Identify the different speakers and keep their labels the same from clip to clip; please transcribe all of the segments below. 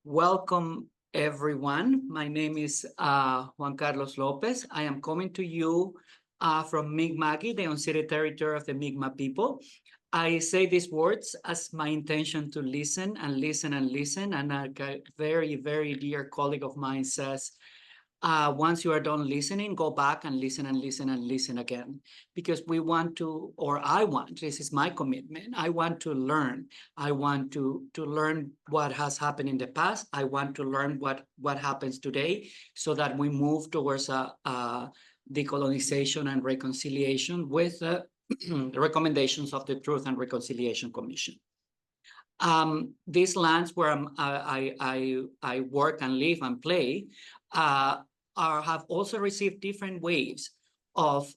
Speaker 1: Welcome, everyone. My name is Juan Carlos Lopez. I am coming to you from Mi'kma'ki, the unceded territory of the Mi'kmaq people. I say these words as my intention to listen and listen and listen. And a very, very dear colleague of mine says, once you are done listening, go back and listen and listen and listen again, because we want to, or I want, this is my commitment. I want to learn. I want to learn what has happened in the past. I want to learn what happens today so that we move towards decolonization and reconciliation with the recommendations of the Truth and Reconciliation Commission. These lands where I work and live and play have also received different waves of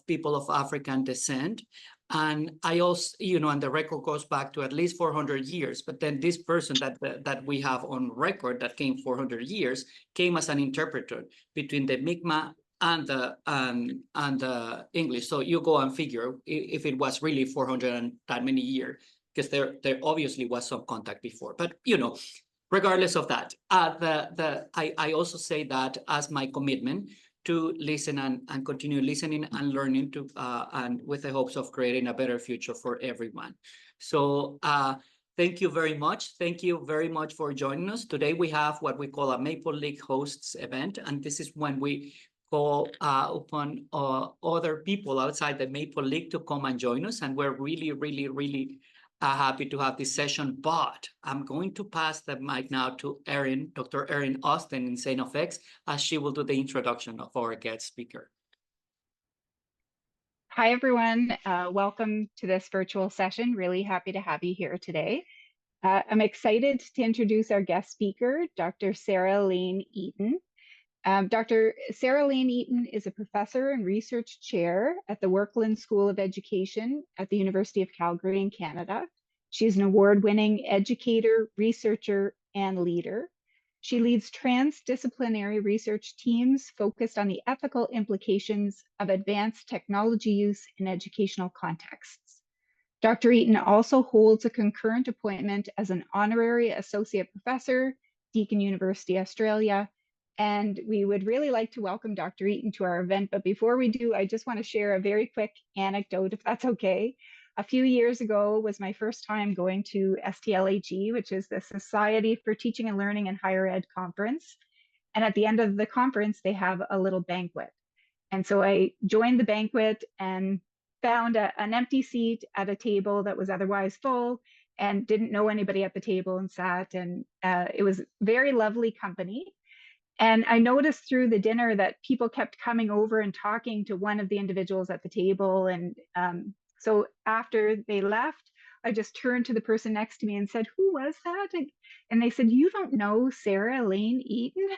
Speaker 1: people of African descent. And I also, and the record goes back to at least 400 years. But then this person that we have on record that came 400 years came as an interpreter between the Mi'kmaq and the English. So you go and figure if it was really 400 and that many years, because there obviously was some contact before. But regardless of that, I also say that as my commitment to listen and continue listening and learning to and with the hopes of creating a better future for everyone. So thank you very much. Thank you very much for joining us. Today we have what we call a Maple League hosts event, and this is when we call upon other people outside the Maple League to come and join us, and we're really, really, really happy to have this session. But I'm going to pass the mic now to Dr. Erin Austin in St. FX, as she will do the introduction of our guest speaker.
Speaker 2: Hi, everyone. Welcome to this virtual session. Really happy to have you here today. I'm excited to introduce our guest speaker, Dr. Sarah Elaine Eaton. Dr. Sarah Elaine Eaton is a professor and research chair at the Werklund School of Education at the University of Calgary in Canada. She's an award-winning educator, researcher, and leader. She leads transdisciplinary research teams focused on the ethical implications of advanced technology use in educational contexts. Dr. Eaton also holds a concurrent appointment as an Honorary Associate Professor, Deakin University, Australia. And we would really like to welcome Dr. Eaton to our event. But before we do, I just want to share a very quick anecdote, if that's okay. A few years ago was my first time going to STLHE, which is the Society for Teaching and Learning in Higher Ed conference. And at the end of the conference, they have a little banquet. And so I joined the banquet and found an empty seat at a table that was otherwise full and didn't know anybody at the table and sat. And it was very lovely company. And I noticed through the dinner that people kept coming over and talking to one of the individuals at the table. And so after they left, I just turned to the person next to me and said, "Who was that?" And they said, "You don't know Sarah Elaine Eaton?"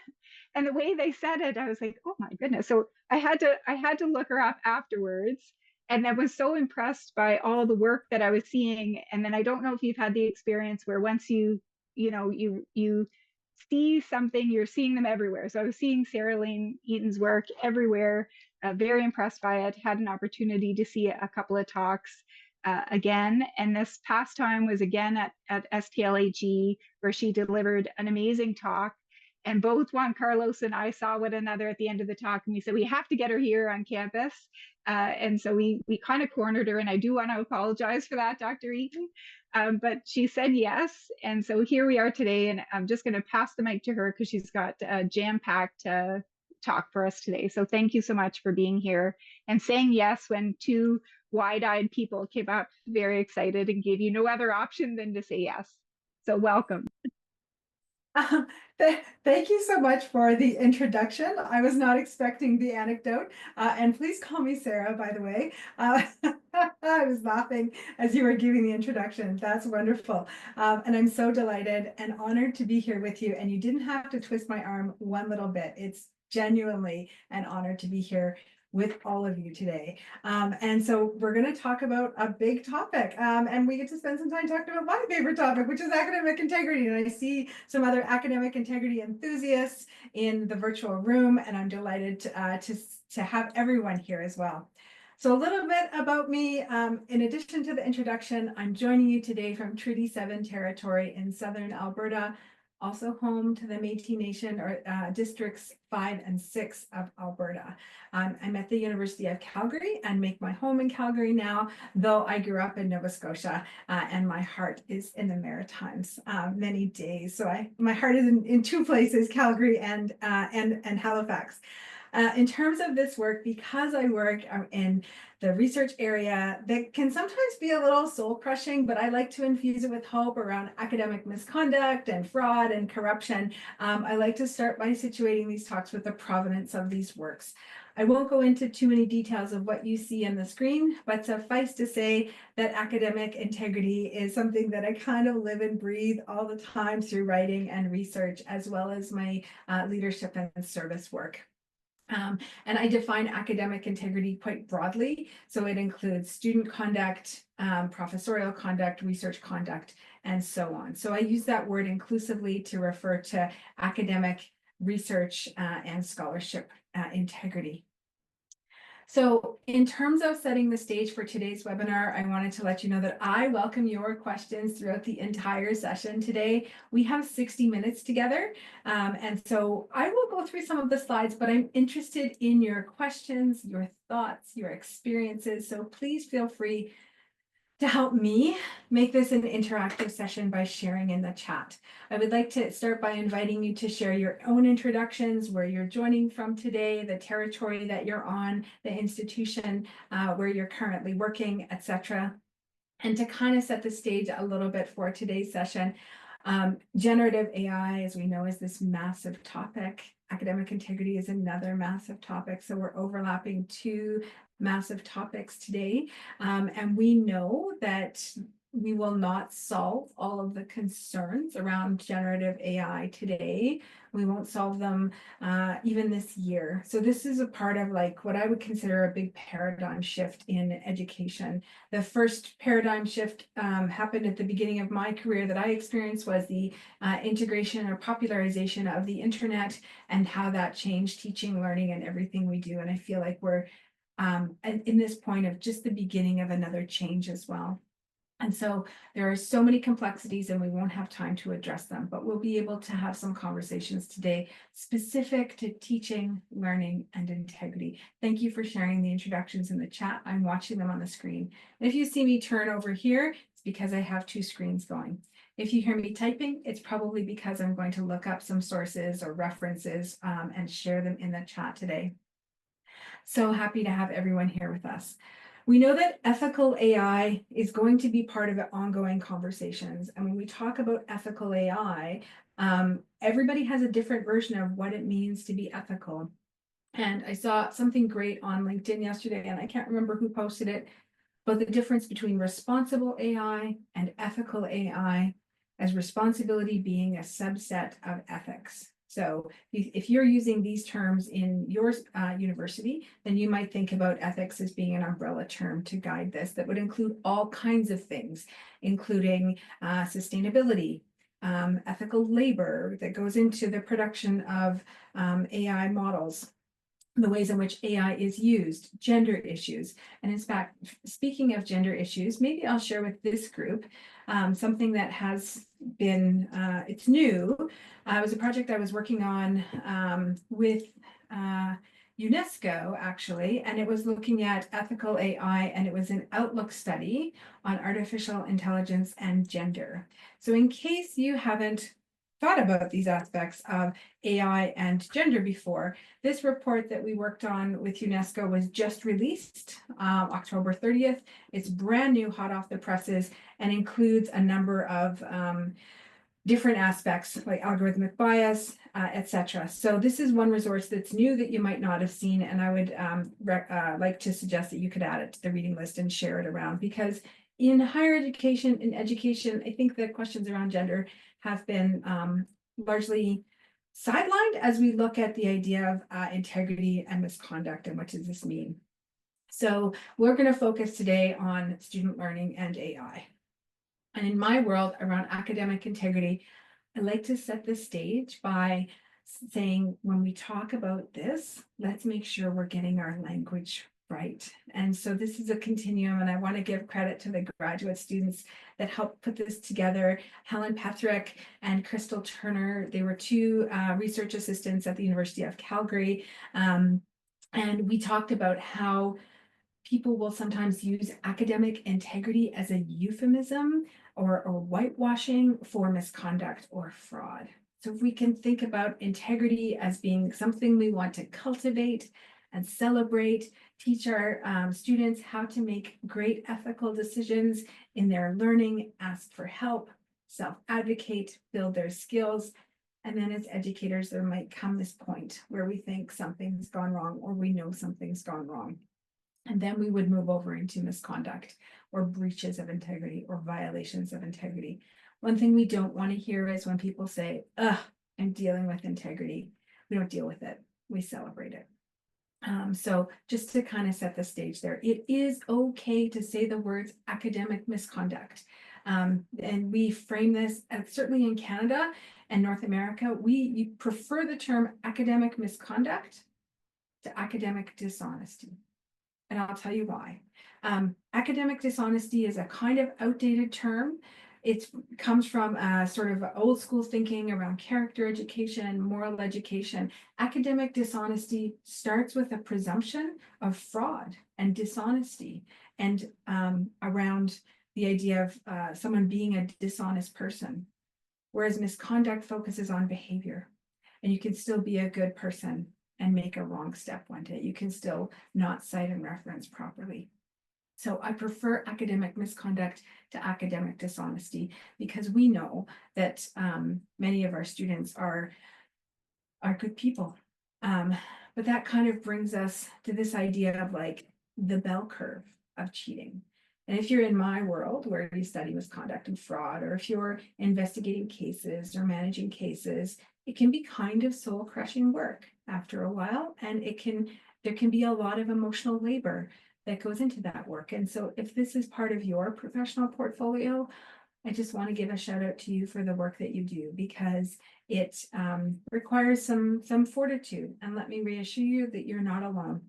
Speaker 2: And the way they said it, I was like, "Oh my goodness." So I had to look her up afterwards. And I was so impressed by all the work that I was seeing. And then I don't know if you've had the experience where once you see something, you're seeing them everywhere. So I was seeing Sarah Elaine Eaton's work everywhere, very impressed by it, had an opportunity to see a couple of talks again. And this past time was again at STLHE, where she delivered an amazing talk. And both Juan Carlos and I saw one another at the end of the talk, and we said, we have to get her here on campus. And so we kind of cornered her, and I do want to apologize for that, Dr. Eaton. But she said yes. And so here we are today, and I'm just going to pass the mic to her because she's got a jam-packed talk for us today. So thank you so much for being here and saying yes when two wide-eyed people came up very excited and gave you no other option than to say yes. So welcome.
Speaker 3: Thank you so much for the introduction. I was not expecting the anecdote, and please call me Sarah, by the way. I was laughing as you were giving the introduction. That's wonderful. And I'm so delighted and honored to be here with you. And you didn't have to twist my arm one little bit. It's genuinely an honor to be here with all of you today. And so we're going to talk about a big topic, and we get to spend some time talking about my favorite topic, which is academic integrity. And I see some other academic integrity enthusiasts in the virtual room, and I'm delighted to have everyone here as well. So a little bit about me. In addition to the introduction, I'm joining you today from Treaty 7 territory in southern Alberta, also home to the Métis Nation or districts 5 and 6 of Alberta. I'm at the University of Calgary and make my home in Calgary now, though I grew up in Nova Scotia and my heart is in the Maritimes many days. So my heart is in two places, Calgary and Halifax. In terms of this work, because I work in the research area that can sometimes be a little soul crushing, but I like to infuse it with hope around academic misconduct and fraud and corruption. I like to start by situating these talks with the provenance of these works. I won't go into too many details of what you see on the screen, but suffice to say that academic integrity is something that I kind of live and breathe all the time through writing and research, as well as my leadership and service work. And I define academic integrity quite broadly. So it includes student conduct, professorial conduct, research conduct, and so on. So I use that word inclusively to refer to academic research and scholarship integrity. So in terms of setting the stage for today's webinar, I wanted to let you know that I welcome your questions throughout the entire session today. We have 60 minutes together. And so I will go through some of the slides, but I'm interested in your questions, your thoughts, your experiences. So please feel free to help me make this an interactive session by sharing in the chat. I would like to start by inviting you to share your own introductions, where you're joining from today, the territory that you're on, the institution where you're currently working, etc. And to kind of set the stage a little bit for today's session, generative AI, as we know, is this massive topic. Academic integrity is another massive topic. So we're overlapping two massive topics today. And we know that we will not solve all of the concerns around generative AI today. We won't solve them even this year. So this is a part of like what I would consider a big paradigm shift in education. The first paradigm shift happened at the beginning of my career that I experienced was the integration or popularization of the internet and how that changed teaching, learning, and everything we do. And I feel like we're in this point of just the beginning of another change as well. And so there are so many complexities and we won't have time to address them, but we'll be able to have some conversations today specific to teaching, learning, and integrity. Thank you for sharing the introductions in the chat. I'm watching them on the screen. And if you see me turn over here, it's because I have two screens going. If you hear me typing, it's probably because I'm going to look up some sources or references and share them in the chat today. So happy to have everyone here with us. We know that ethical AI is going to be part of the ongoing conversations. And when we talk about ethical AI, everybody has a different version of what it means to be ethical. And I saw something great on LinkedIn yesterday, and I can't remember who posted it, but the difference between responsible AI and ethical AI, as responsibility being a subset of ethics. So if you're using these terms in your university, then you might think about ethics as being an umbrella term to guide this that would include all kinds of things, including sustainability, ethical labor that goes into the production of AI models, the ways in which AI is used, gender issues. And in fact, speaking of gender issues, maybe I'll share with this group something that has been, it's new. It was a project I was working on with UNESCO, actually, and it was looking at ethical AI, and it was an outlook study on artificial intelligence and gender. So in case you haven't thought about these aspects of AI and gender before, this report that we worked on with UNESCO was just released October 30th. It's brand new, hot off the presses, and includes a number of different aspects like algorithmic bias, etc. So this is one resource that's new that you might not have seen, and I would like to suggest that you could add it to the reading list and share it around, because in higher education, I think the questions around gender have been largely sidelined as we look at the idea of integrity and misconduct and what does this mean. So we're going to focus today on student learning and AI. And in my world around academic integrity, I like to set the stage by saying, when we talk about this, let's make sure we're getting our language Right. And so this is a continuum, and I want to give credit to the graduate students that helped put this together. Helen Pethrick and Crystal Turner, they were two research assistants at the University of Calgary. And we talked about how people will sometimes use academic integrity as a euphemism or whitewashing for misconduct or fraud. So if we can think about integrity as being something we want to cultivate and celebrate, teach our students how to make great ethical decisions in their learning, ask for help, self-advocate, build their skills. And then as educators, there might come this point where we think something's gone wrong or we know something's gone wrong. And then we would move over into misconduct or breaches of integrity or violations of integrity. One thing we don't want to hear is when people say, ugh, I'm dealing with integrity. We don't deal with it. We celebrate it. So just to kind of set the stage there, it is okay to say the words academic misconduct. And we frame this, certainly in Canada and North America, we prefer the term academic misconduct to academic dishonesty. And I'll tell you why. Academic dishonesty is a kind of outdated term. It comes from sort of old school thinking around character education, moral education. Academic dishonesty starts with a presumption of fraud and dishonesty, and around the idea of someone being a dishonest person, whereas misconduct focuses on behavior. And you can still be a good person and make a wrong step one day. You can still not cite and reference properly. So I prefer academic misconduct to academic dishonesty because we know that many of our students are good people. But that kind of brings us to this idea of like the bell curve of cheating. And if you're in my world where you study misconduct and fraud, or if you're investigating cases or managing cases, it can be kind of soul crushing work after a while. And there can be a lot of emotional labor that goes into that work. And so if this is part of your professional portfolio, I just want to give a shout out to you for the work that you do, because it requires some fortitude. And let me reassure you that you're not alone.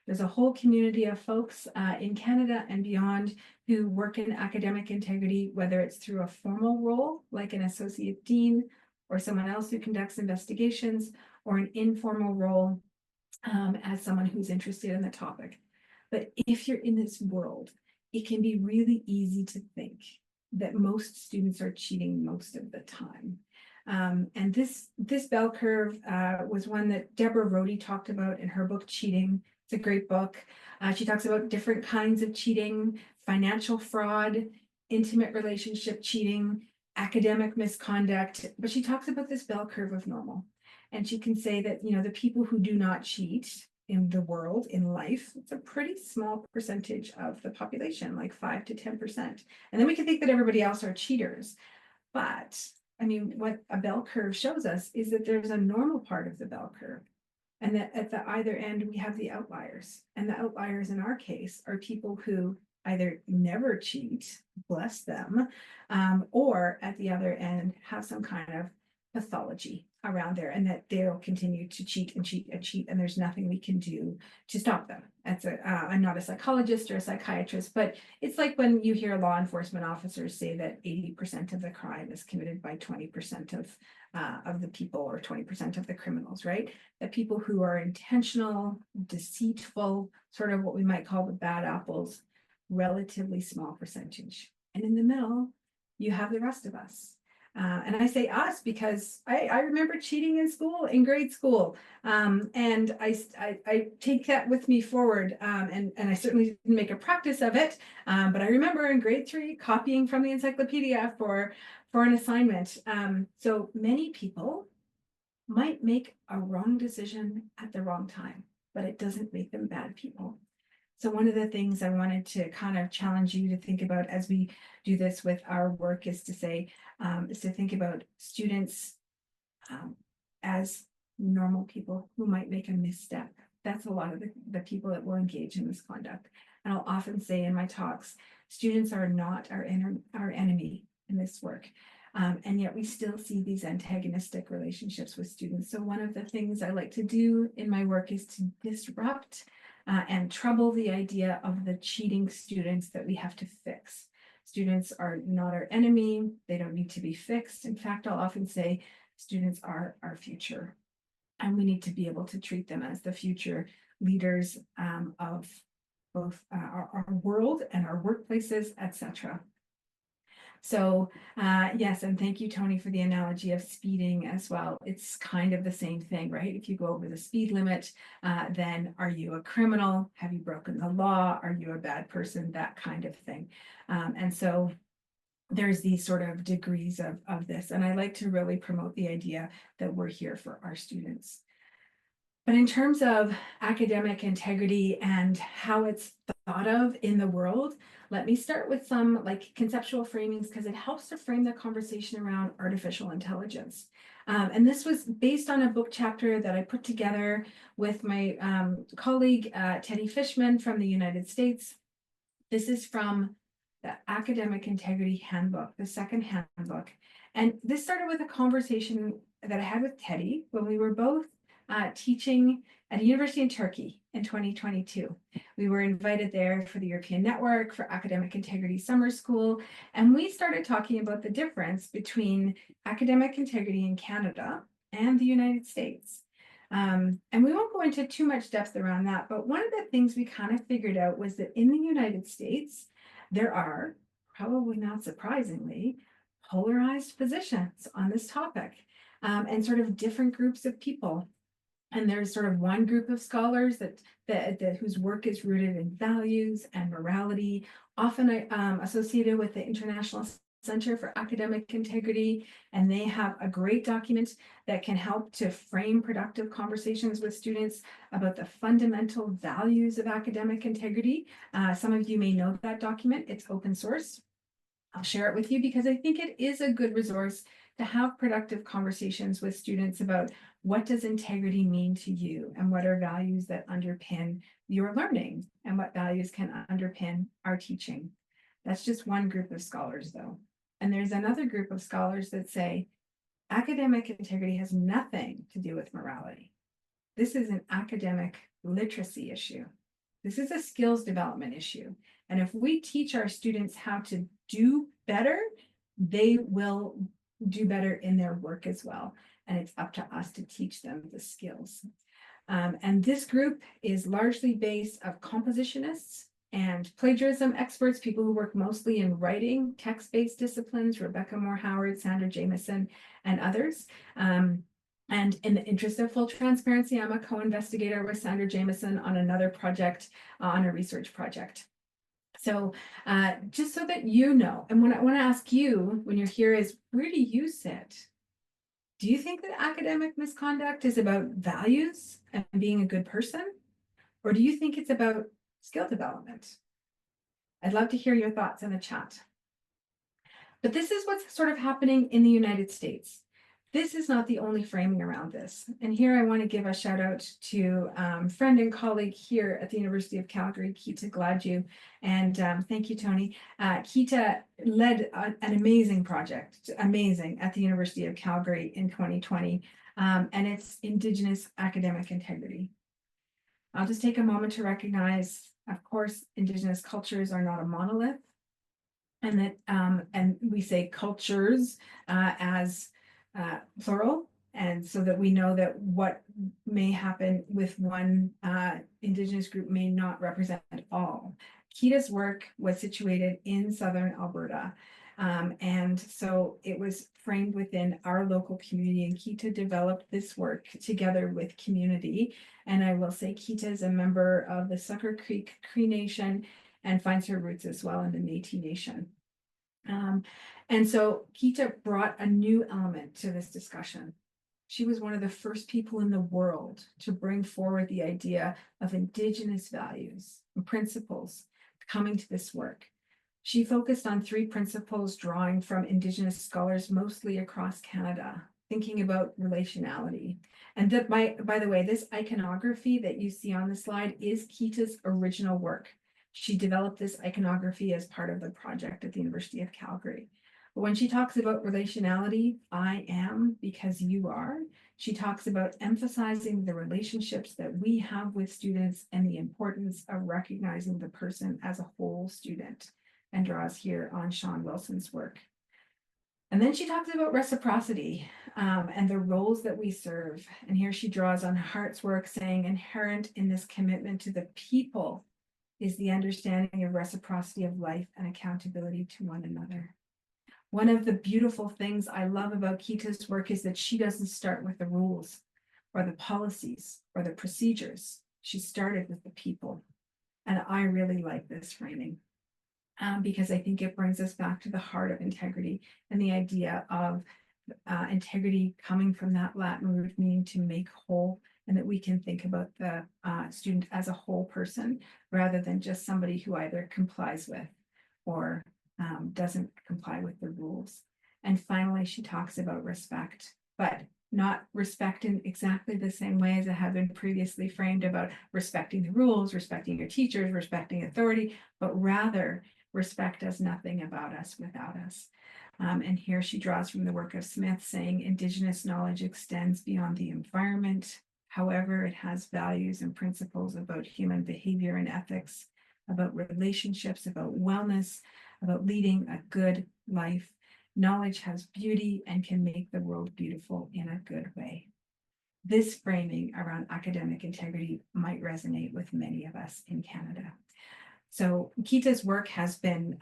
Speaker 3: There's a whole community of folks in Canada and beyond who work in academic integrity, whether it's through a formal role like an associate dean or someone else who conducts investigations, or an informal role as someone who's interested in the topic. But if you're in this world, it can be really easy to think that most students are cheating most of the time. And this bell curve was one that Deborah Rohde talked about in her book, Cheating. It's a great book. She talks about different kinds of cheating: financial fraud, intimate relationship cheating, academic misconduct. But she talks about this bell curve of normal. And she can say that, you know, the people who do not cheat in the world, in life, it's a pretty small percentage of the population, like 5 to 10%. And then we can think that everybody else are cheaters. But I mean, what a bell curve shows us is that there's a normal part of the bell curve, and that at the either end, we have the outliers. And the outliers in our case are people who either never cheat, bless them, or at the other end have some kind of pathology around there, and that they'll continue to cheat and cheat and cheat, and there's nothing we can do to stop them. I'm not a psychologist or a psychiatrist, but it's like when you hear law enforcement officers say that 80% of the crime is committed by 20% of the people, or 20% of the criminals, right? That people who are intentional, deceitful, sort of what we might call the bad apples, relatively small percentage. And in the middle, you have the rest of us. And I say us because I remember cheating in school, in grade school. And I take that with me forward. And I certainly didn't make a practice of it. But I remember in grade 3 copying from the encyclopedia for an assignment. So many people might make a wrong decision at the wrong time, but it doesn't make them bad people. So one of the things I wanted to kind of challenge you to think about as we do this with our work is to think about students as normal people who might make a misstep. That's a lot of the people that will engage in misconduct. And I'll often say in my talks, students are not our enemy in this work. And yet we still see these antagonistic relationships with students. So one of the things I like to do in my work is to disrupt and trouble the idea of the cheating students that we have to fix. Students are not our enemy. They don't need to be fixed. In fact, I'll often say students are our future, and we need to be able to treat them as the future leaders of both our world and our workplaces, etc. So yes, and thank you, Tony, for the analogy of speeding as well. It's kind of the same thing, right? If you go over the speed limit, then are you a criminal? Have you broken the law? Are you a bad person? That kind of thing. And so there's these sort of degrees of this. And I like to really promote the idea that we're here for our students. But in terms of academic integrity and how it's thought of in the world, let me start with some like conceptual framings, because it helps to frame the conversation around artificial intelligence. And this was based on a book chapter that I put together with my colleague, Teddy Fishman from the United States. This is from the Academic Integrity Handbook, the second handbook. And this started with a conversation that I had with Teddy when we were both teaching at a university in Turkey in 2022. We were invited there for the European Network for Academic Integrity Summer School, and we started talking about the difference between academic integrity in Canada and the United States. And we won't go into too much depth around that, but one of the things we kind of figured out was that in the United States, there are, probably not surprisingly, polarized positions on this topic, and sort of different groups of people. And there's sort of one group of scholars that whose work is rooted in values and morality, often associated with the International Center for Academic Integrity, and they have a great document that can help to frame productive conversations with students about the fundamental values of academic integrity. Some of you may know that document. It's open source. I'll share it with you because I think it is a good resource to have productive conversations with students about what does integrity mean to you, and what are values that underpin your learning, and what values can underpin our teaching. That's just one group of scholars, though. And there's another group of scholars that say academic integrity has nothing to do with morality. This is an academic literacy issue. This is a skills development issue. And if we teach our students how to do better, they will do better in their work as well. And it's up to us to teach them the skills. And this group is largely based of compositionists and plagiarism experts, people who work mostly in writing, text-based disciplines, Rebecca Moore-Howard, Sandra Jameson, and others. And in the interest of full transparency, I'm a co-investigator with Sandra Jameson on another project, on a research project. So just so that you know, and what I want to ask you when you're here is, where do you sit? Do you think that academic misconduct is about values and being a good person? Or do you think it's about skill development? I'd love to hear your thoughts in the chat. But this is what's sort of happening in the United States. This is not the only framing around this. And here I want to give a shout out to friend and colleague here at the University of Calgary, Kita Gladue. And thank you, Tony. Kita led an amazing project, amazing, at the University of Calgary in 2020. And it's Indigenous academic integrity. I'll just take a moment to recognize, of course, Indigenous cultures are not a monolith. And that, and we say cultures as plural, and so that we know that what may happen with one Indigenous group may not represent all. Kita's work was situated in southern Alberta, and so it was framed within our local community, and Kita developed this work together with community. And I will say Kita is a member of the Sucker Creek Cree Nation and finds her roots as well in the Métis Nation. And so Kita brought a new element to this discussion. She was one of the first people in the world to bring forward the idea of Indigenous values and principles coming to this work. She focused on 3 principles drawing from Indigenous scholars mostly across Canada, thinking about relationality. And that, by the way, this iconography that you see on the slide is Kita's original work. She developed this iconography as part of the project at the University of Calgary. But when she talks about relationality, I am because you are, she talks about emphasizing the relationships that we have with students and the importance of recognizing the person as a whole student, and draws here on Sean Wilson's work. And then she talks about reciprocity and the roles that we serve. And here she draws on Hart's work, saying inherent in this commitment to the people is the understanding of reciprocity of life and accountability to one another. One of the beautiful things I love about Kita's work is that she doesn't start with the rules or the policies or the procedures. She started with the people. And I really like this framing. Because I think it brings us back to the heart of integrity and the idea of integrity coming from that Latin root meaning to make whole, and that we can think about the student as a whole person rather than just somebody who either complies with or doesn't comply with the rules. And finally, she talks about respect, but not respect in exactly the same way as it had been previously framed about respecting the rules, respecting your teachers, respecting authority, but rather respect does nothing about us without us. And here she draws from the work of Smith, saying Indigenous knowledge extends beyond the environment. However, it has values and principles about human behavior and ethics, about relationships, about wellness, about leading a good life. Knowledge has beauty and can make the world beautiful in a good way. This framing around academic integrity might resonate with many of us in Canada. So Kita's work has been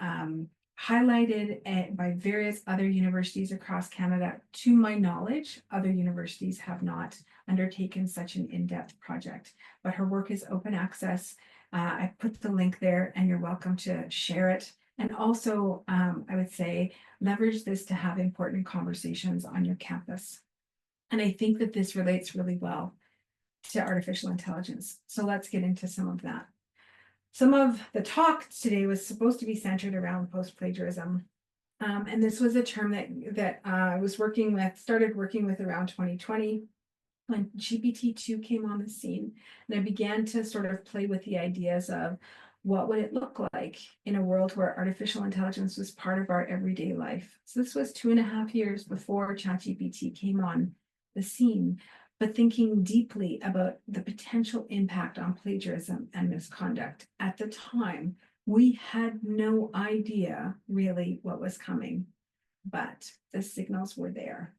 Speaker 3: highlighted by various other universities across Canada. To my knowledge, other universities have not undertaken such an in-depth project, but her work is open access. I put the link there and you're welcome to share it. And also, I would say, leverage this to have important conversations on your campus. And I think that this relates really well to artificial intelligence. So let's get into some of that. Some of the talk today was supposed to be centered around post-plagiarism. And this was a term that I was started working with around 2020 when GPT-2 came on the scene. And I began to sort of play with the ideas of what would it look like in a world where artificial intelligence was part of our everyday life. So this was 2.5 years before ChatGPT came on the scene, but thinking deeply about the potential impact on plagiarism and misconduct. At the time, we had no idea really what was coming, but the signals were there.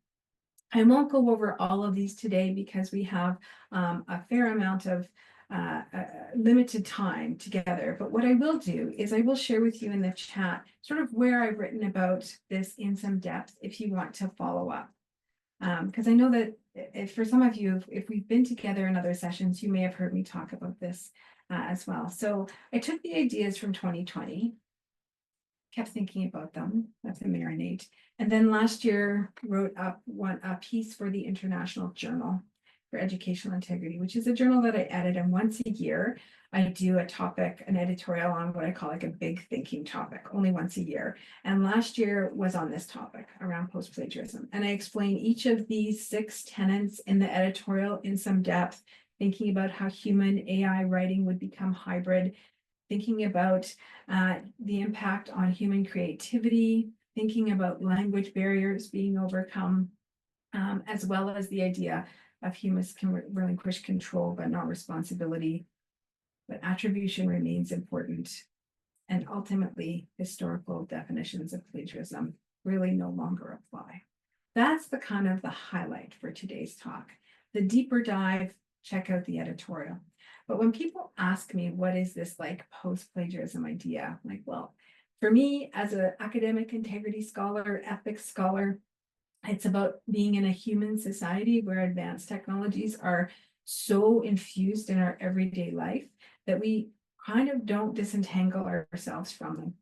Speaker 3: I won't go over all of these today because we have a fair amount of limited time together, but what I will do is I will share with you in the chat sort of where I've written about this in some depth if you want to follow up. Because I know that if for some of you, if we've been together in other sessions, you may have heard me talk about this as well. So I took the ideas from 2020, kept thinking about them, let them marinate, and then last year wrote up a piece for the International Journal for Educational Integrity, which is a journal that I edit, and once a year I do a topic, an editorial on what I call like a big thinking topic, only once a year. And last year was on this topic around post-plagiarism. And I explain each of these 6 tenets in the editorial in some depth, thinking about how human AI writing would become hybrid, thinking about the impact on human creativity, thinking about language barriers being overcome, as well as the idea of humans can relinquish control but not responsibility. But attribution remains important. And ultimately, historical definitions of plagiarism really no longer apply. That's the kind of the highlight for today's talk. The deeper dive, check out the editorial. But when people ask me, what is this like post-plagiarism idea? I'm like, well, for me, as an academic integrity scholar, ethics scholar, it's about being in a human society where advanced technologies are so infused in our everyday life that we kind of don't disentangle ourselves from them.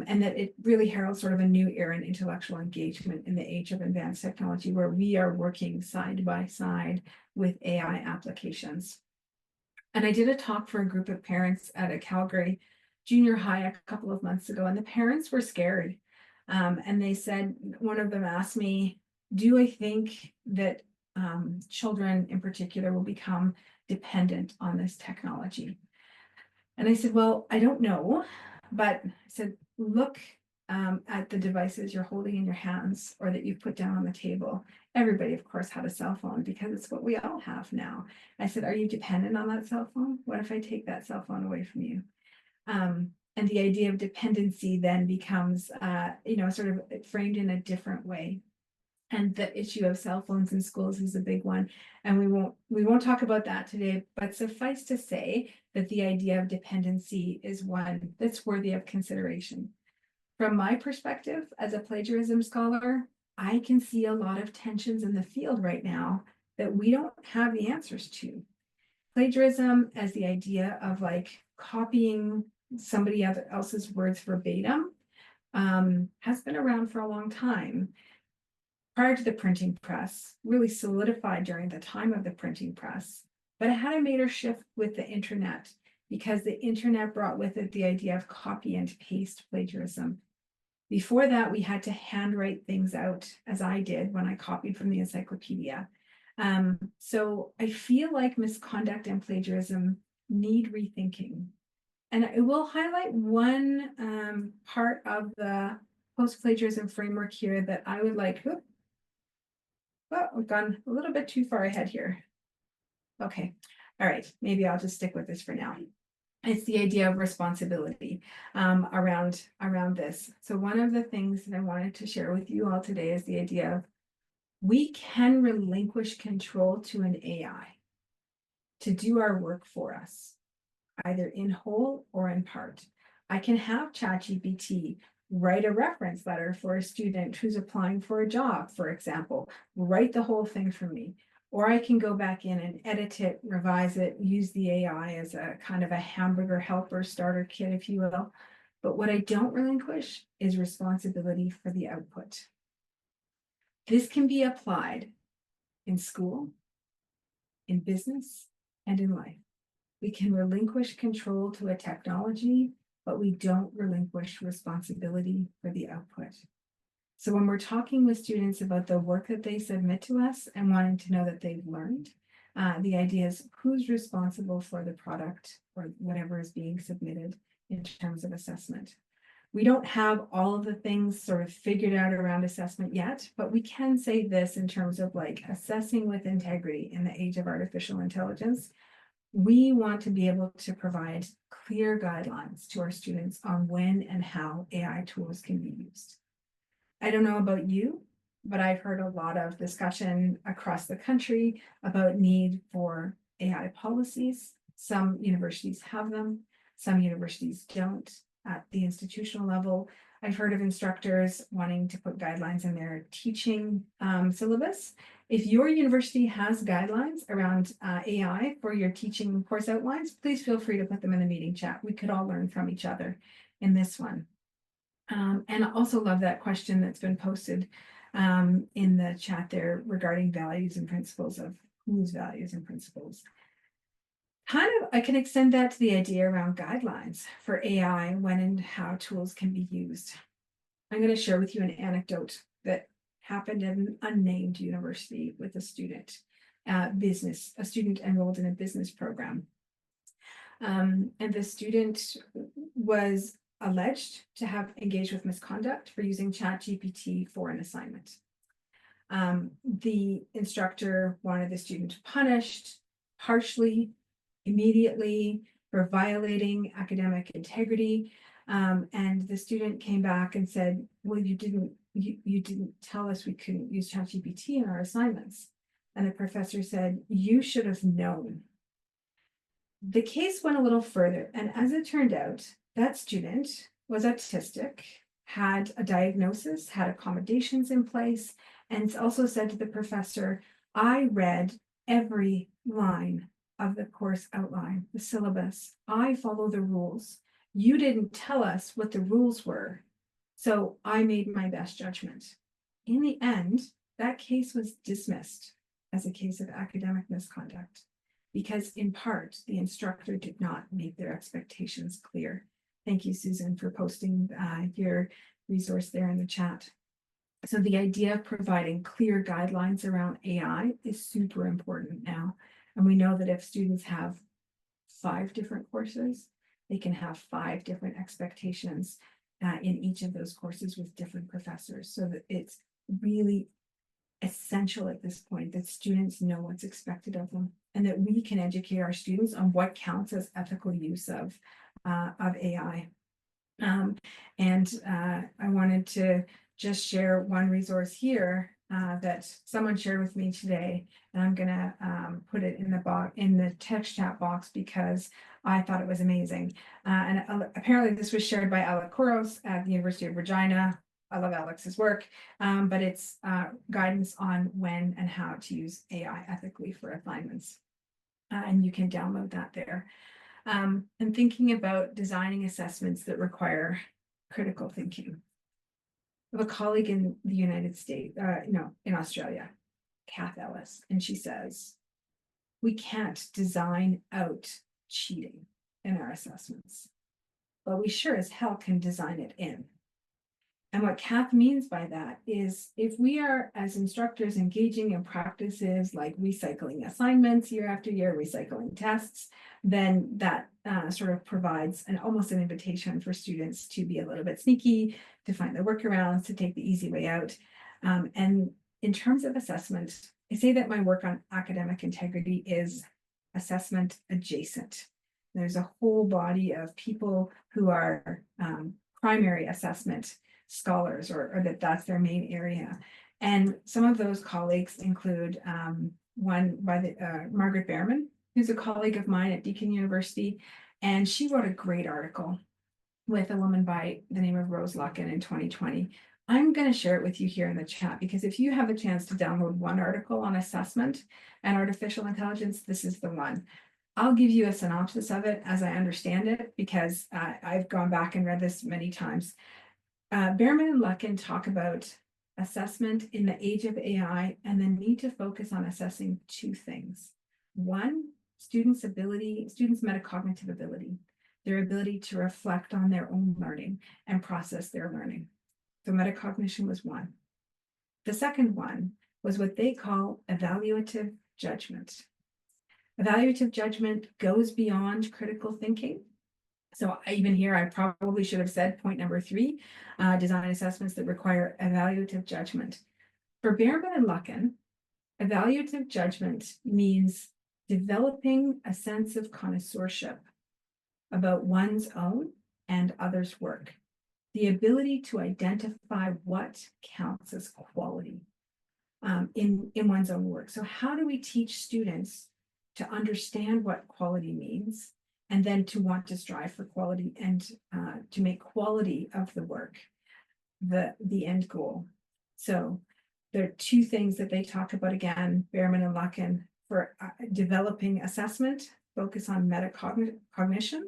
Speaker 3: And that it really heralds sort of a new era in intellectual engagement in the age of advanced technology, where we are working side by side with AI applications. And I did a talk for a group of parents at a Calgary junior high a couple of months ago, and the parents were scared. And they said, one of them asked me, do I think that children in particular will become dependent on this technology? And I said, well, I don't know, but I said, look at the devices you're holding in your hands or that you've put down on the table. Everybody, of course, had a cell phone because it's what we all have now. I said, are you dependent on that cell phone? What if I take that cell phone away from you? And the idea of dependency then becomes, sort of framed in a different way. And the issue of cell phones in schools is a big one. And we won't talk about that today, but suffice to say that the idea of dependency is one that's worthy of consideration. From my perspective as a plagiarism scholar, I can see a lot of tensions in the field right now that we don't have the answers to. Plagiarism as the idea of like copying somebody else's words verbatim has been around for a long time. Prior to the printing press, really solidified during the time of the printing press, but it had a major shift with the internet because the internet brought with it the idea of copy and paste plagiarism. Before that, we had to handwrite things out, as I did when I copied from the encyclopedia. So I feel like misconduct and plagiarism need rethinking. And I will highlight one part of the post-plagiarism framework here that I would like. Oh, we've gone a little bit too far ahead here. Okay, all right, maybe I'll just stick with this for now. It's the idea of responsibility around this. So one of the things that I wanted to share with you all today is the idea of we can relinquish control to an AI to do our work for us, either in whole or in part. I can have ChatGPT write a reference letter for a student who's applying for a job, for example, write the whole thing for me. Or I can go back in and edit it, revise it, use the AI as a kind of a hamburger helper starter kit, if you will. But what I don't relinquish is responsibility for the output. This can be applied in school, in business, and in life. We can relinquish control to a technology, but we don't relinquish responsibility for the output. So when we're talking with students about the work that they submit to us and wanting to know that they've learned, the idea is who's responsible for the product or whatever is being submitted in terms of assessment. We don't have all of the things sort of figured out around assessment yet, but we can say this in terms of like assessing with integrity in the age of artificial intelligence. We want to be able to provide clear guidelines to our students on when and how AI tools can be used. I don't know about you, but I've heard a lot of discussion across the country about need for AI policies. Some universities have them, some universities don't at the institutional level. I've heard of instructors wanting to put guidelines in their teaching syllabus. If your university has guidelines around AI for your teaching course outlines, please feel free to put them in the meeting chat. We could all learn from each other in this one. And I also love that question that's been posted in the chat there regarding values and principles of whose values and principles. I can extend that to the idea around guidelines for AI, when and how tools can be used. I'm going to share with you an anecdote that happened at an unnamed university with a student, a student enrolled in a business program. And the student was alleged to have engaged with misconduct for using ChatGPT for an assignment. The instructor wanted the student punished harshly, immediately, for violating academic integrity. And the student came back and said, well, you didn't tell us we couldn't use ChatGPT in our assignments. And the professor said, you should have known. The case went a little further, and as it turned out, that student was autistic, had a diagnosis, had accommodations in place, and also said to the professor, I read every line of the course outline, the syllabus. I follow the rules. You didn't tell us what the rules were, so I made my best judgment. In the end, that case was dismissed as a case of academic misconduct because, in part, the instructor did not make their expectations clear. Thank you, Susan, for posting your resource there in the chat. So the idea of providing clear guidelines around AI is super important now. And we know that if students have 5 different courses, they can have 5 different expectations. in each of those courses with different professors, so that it's really essential at this point that students know what's expected of them, and that we can educate our students on what counts as ethical use of AI. I wanted to just share one resource here that someone shared with me today, and I'm gonna put it in the text chat box because I thought it was amazing. Apparently this was shared by Alec Kouros at the University of Regina. I love Alex's work, but it's guidance on when and how to use AI ethically for assignments. And you can download that there. And thinking about designing assessments that require critical thinking. I have a colleague in the United States, in Australia, Kath Ellis, and she says, we can't design out cheating in our assessments, but we sure as hell can design it in. And what Kath means by that is if we are, as instructors, engaging in practices like recycling assignments year after year, recycling tests, then that sort of provides almost an invitation for students to be a little bit sneaky, to find the workarounds, to take the easy way out. And in terms of assessment, I say that my work on academic integrity is assessment adjacent. There's a whole body of people who are primary assessment scholars, or that's their main area. And some of those colleagues include one by the Margaret Behrman, who's a colleague of mine at Deakin University, and she wrote a great article with a woman by the name of Rose Luckin in 2020. I'm going to share it with you here in the chat, because if you have a chance to download one article on assessment and artificial intelligence, this is the one. I'll give you a synopsis of it as I understand it, because I've gone back and read this many times. Behrman and Luckin talk about assessment in the age of AI and the need to focus on assessing two things. One, students' metacognitive ability, their ability to reflect on their own learning and process their learning. So metacognition was one. The second one was what they call evaluative judgment. Evaluative judgment goes beyond critical thinking. So even here, I probably should have said point number 3, design assessments that require evaluative judgment. For Behrman and Luckin, evaluative judgment means developing a sense of connoisseurship about one's own and others' work, the ability to identify what counts as quality in one's own work. So how do we teach students to understand what quality means, and then to want to strive for quality and to make quality of the work the end goal? So there are two things that they talk about again, Behrman and Luckin, for developing assessment, focus on metacognition,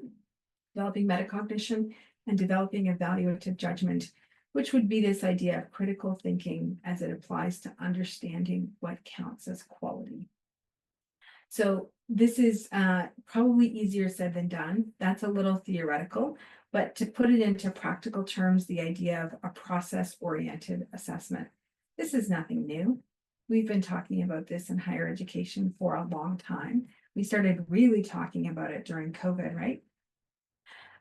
Speaker 3: developing metacognition, and developing evaluative judgment, which would be this idea of critical thinking as it applies to understanding what counts as quality. So this is probably easier said than done. That's a little theoretical, but to put it into practical terms, the idea of a process-oriented assessment. This is nothing new. We've been talking about this in higher education for a long time. We started really talking about it during COVID, right?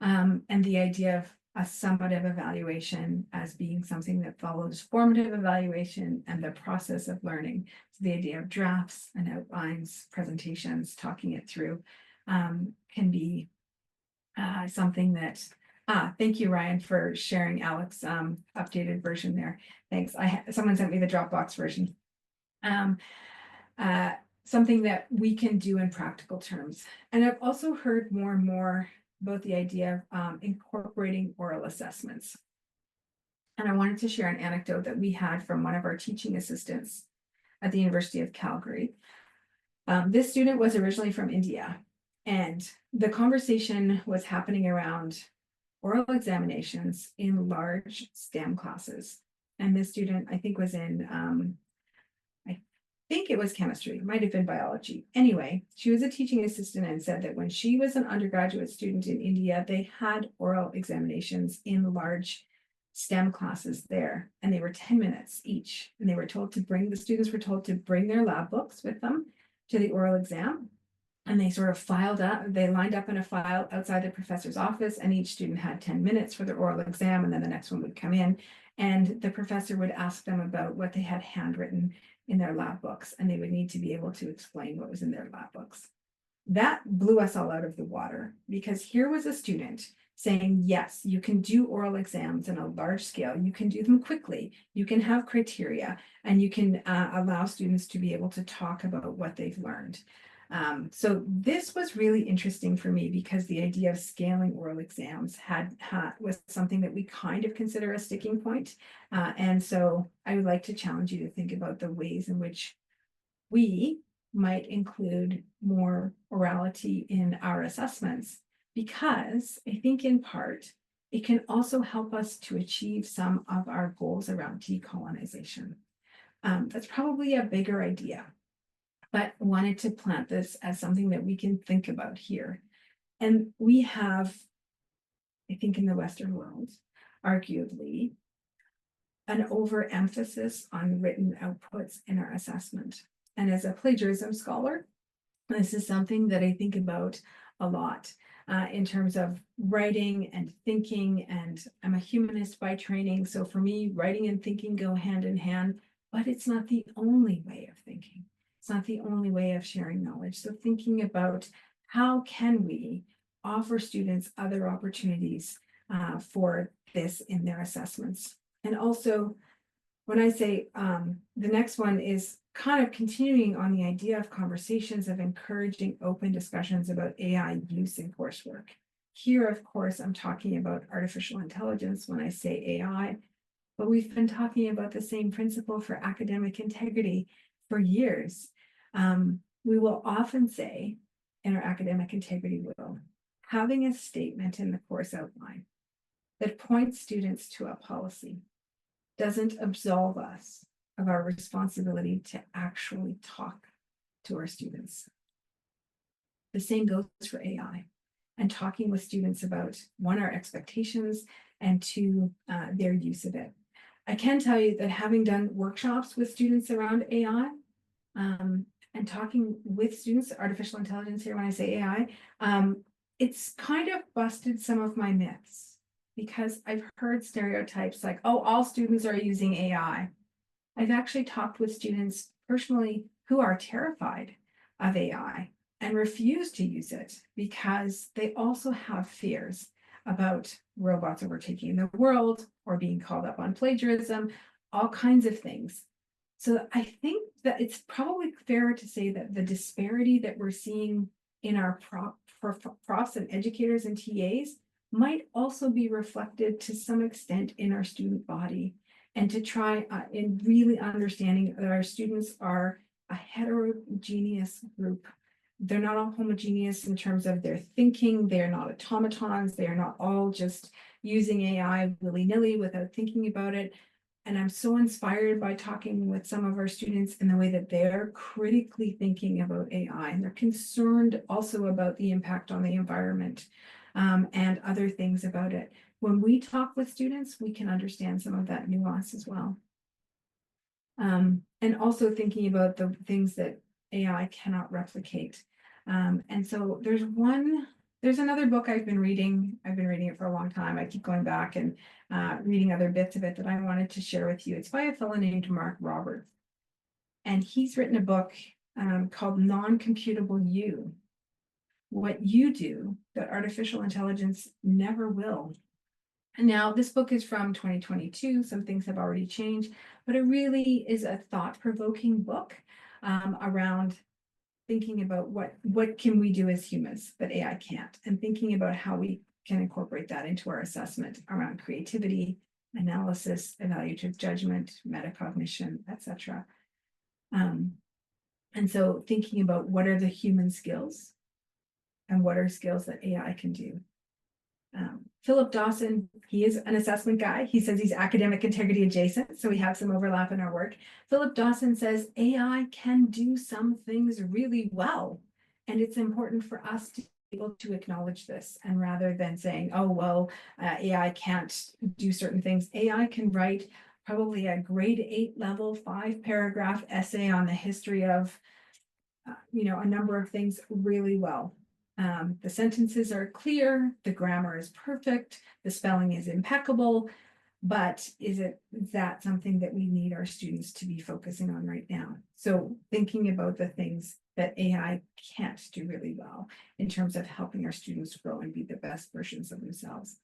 Speaker 3: And the idea of a summative evaluation as being something that follows formative evaluation and the process of learning. So the idea of drafts and outlines, presentations, talking it through can be something that, thank you, Ryan, for sharing Alex's updated version there. Thanks. Someone sent me the Dropbox version. Something that we can do in practical terms. And I've also heard more and more about the idea of incorporating oral assessments. And I wanted to share an anecdote that we had from one of our teaching assistants at the University of Calgary. This student was originally from India, and the conversation was happening around oral examinations in large STEM classes. And this student, I think, was in I think it was chemistry, might have been biology. Anyway, she was a teaching assistant and said that when she was an undergraduate student in India, they had oral examinations in large STEM classes there, and they were 10 minutes each. And the students were told to bring their lab books with them to the oral exam. And they sort of filed up, they lined up in a file outside the professor's office, and each student had 10 minutes for their oral exam, and then the next one would come in, and the professor would ask them about what they had handwritten in their lab books, and they would need to be able to explain what was in their lab books. That blew us all out of the water, because here was a student saying, yes, you can do oral exams on a large scale, you can do them quickly, you can have criteria, and you can allow students to be able to talk about what they've learned. So this was really interesting for me, because the idea of scaling oral exams was something that we kind of consider a sticking point. And so I would like to challenge you to think about the ways in which we might include more orality in our assessments, because I think in part, it can also help us to achieve some of our goals around decolonization. That's probably a bigger idea, but wanted to plant this as something that we can think about here. And we have, I think in the Western world, arguably, an overemphasis on written outputs in our assessment. And as a plagiarism scholar, this is something that I think about a lot in terms of writing and thinking. And I'm a humanist by training. So for me, writing and thinking go hand in hand, but it's not the only way of thinking. It's not the only way of sharing knowledge. So thinking about how can we offer students other opportunities for this in their assessments. And also, when I say the next one is kind of continuing on the idea of conversations of encouraging open discussions about AI use in coursework. Here, of course, I'm talking about artificial intelligence when I say AI, but we've been talking about the same principle for academic integrity for years. We will often say in our academic integrity will, having a statement in the course outline that points students to a policy doesn't absolve us of our responsibility to actually talk to our students. The same goes for AI and talking with students about, one, our expectations, and two, their use of it. I can tell you that having done workshops with students around AI and talking with students, artificial intelligence here when I say AI, it's kind of busted some of my myths, because I've heard stereotypes like, oh, all students are using AI. I've actually talked with students personally who are terrified of AI and refuse to use it because they also have fears about robots overtaking the world or being called up on plagiarism, all kinds of things. So I think that it's probably fair to say that the disparity that we're seeing in our profs and educators and TAs might also be reflected to some extent in our student body, and to try in really understanding that our students are a heterogeneous group. They're not all homogeneous in terms of their thinking. They're not automatons. They're not all just using AI willy-nilly without thinking about it. And I'm so inspired by talking with some of our students in the way that they're critically thinking about AI, and they're concerned also about the impact on the environment and other things about it. When we talk with students, we can understand some of that nuance as well. And also thinking about the things that AI cannot replicate. And so there's another book I've been reading. I've been reading it for a long time. I keep going back and reading other bits of it that I wanted to share with you. It's by a fellow named Mark Roberts. And he's written a book called Non-Computable You. What you do that artificial intelligence never will. And now this book is from 2022. Some things have already changed, but it really is a thought-provoking book around thinking about what can we do as humans that AI can't, and thinking about how we can incorporate that into our assessment around creativity, analysis, evaluative judgment, metacognition, etc. And so thinking about what are the human skills and what are skills that AI can do. Philip Dawson, he is an assessment guy. He says he's academic integrity adjacent, so we have some overlap in our work. Philip Dawson says AI can do some things really well, and it's important for us to be able to acknowledge this, and rather than saying, oh, well, AI can't do certain things. AI can write probably a grade 8 level 5-paragraph essay on the history of a number of things really well. The sentences are clear, the grammar is perfect, the spelling is impeccable, but is that something that we need our students to be focusing on right now? So thinking about the things that AI can't do really well in terms of helping our students grow and be the best versions of themselves.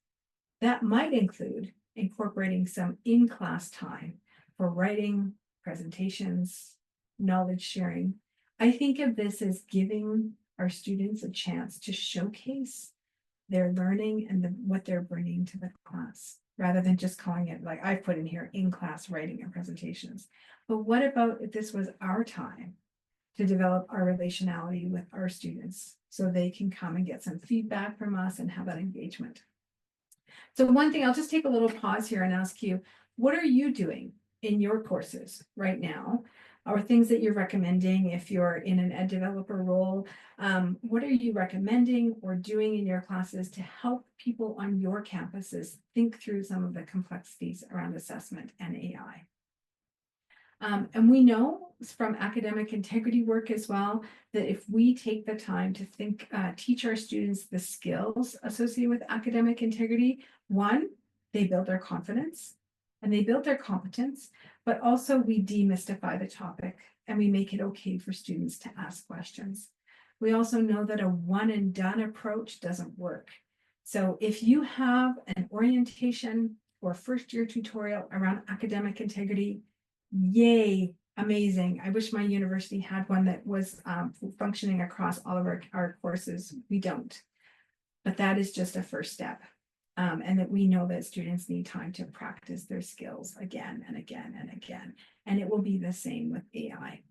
Speaker 3: That might include incorporating some in-class time for writing, presentations, knowledge sharing. I think of this as giving our students a chance to showcase their learning and what they're bringing to the class, rather than just calling it, like I've put in here, in-class writing and presentations. But what about if this was our time to develop our relationality with our students so they can come and get some feedback from us and have that engagement? So one thing, I'll just take a little pause here and ask you, what are you doing in your courses right now? Or things that you're recommending if you're in an ed developer role? What are you recommending or doing in your classes to help people on your campuses think through some of the complexities around assessment and AI? And we know from academic integrity work as well, that if we take the time to teach our students the skills associated with academic integrity, one, they build their confidence and they build their competence, but also we demystify the topic and we make it okay for students to ask questions. We also know that a one and done approach doesn't work. So if you have an orientation or first year tutorial around academic integrity, yay, amazing. I wish my university had one that was functioning across all of our courses. We don't, but that is just a first step. And that we know that students need time to practice their skills again and again and again. And it will be the same with AI.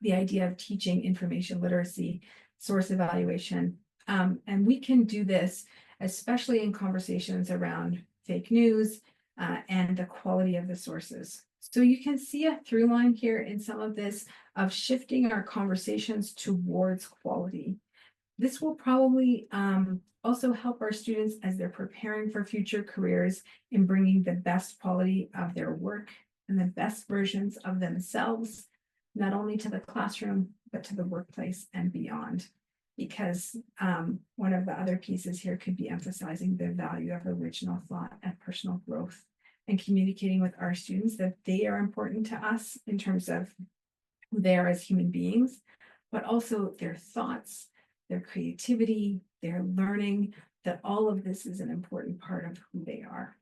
Speaker 3: The idea of teaching information literacy, source evaluation, and we can do this, especially in conversations around fake news and the quality of the sources. So you can see a through line here in some of this of shifting our conversations towards quality. This will probably also help our students as they're preparing for future careers in bringing the best quality of their work and the best versions of themselves, not only to the classroom, but to the workplace and beyond. Because one of the other pieces here could be emphasizing the value of original thought and personal growth, and communicating with our students that they are important to us in terms of who they are as human beings, but also their thoughts, their creativity, their learning, that all of this is an important part of who they are.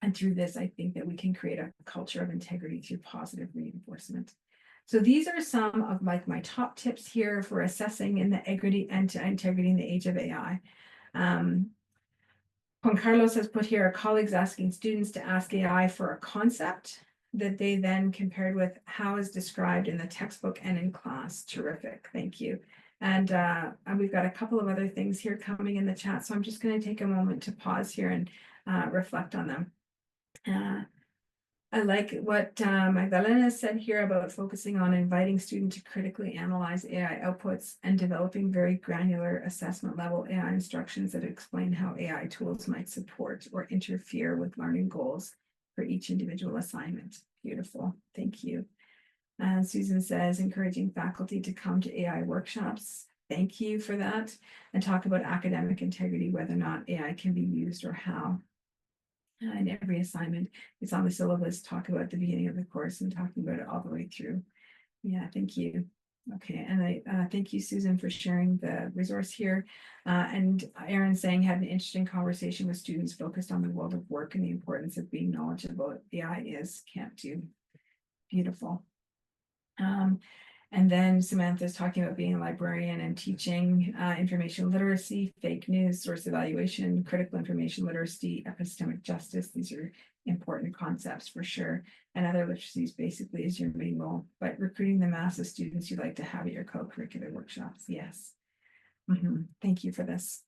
Speaker 3: And through this, I think that we can create a culture of integrity through positive reinforcement. So these are some of my top tips here for assessing in the integrity in the age of AI. Juan Carlos has put here, colleagues asking students to ask AI for a concept that they then compared with how is described in the textbook and in class. Terrific, thank you. And we've got a couple of other things here coming in the chat, so I'm just going to take a moment to pause here and reflect on them. I like what Magdalena said here about focusing on inviting students to critically analyze AI outputs and developing very granular assessment level AI instructions that explain how AI tools might support or interfere with learning goals for each individual assignment. Beautiful, thank you. Susan says, encouraging faculty to come to AI workshops. Thank you for that. And talk about academic integrity, whether or not AI can be used or how. In every assignment, it's on the syllabus, talk about the beginning of the course and talking about it all the way through. Yeah, thank you. Okay, and I thank you, Susan, for sharing the resource here. And Aaron saying, had an interesting conversation with students focused on the world of work and the importance of being knowledgeable about AI is, can't do. Beautiful. And then Samantha's talking about being a librarian and teaching information literacy, fake news, source evaluation, critical information literacy, epistemic justice. These are important concepts for sure. And other literacies basically is your main role. But recruiting the mass of students you'd like to have at your co-curricular workshops. Yes. Thank you for this.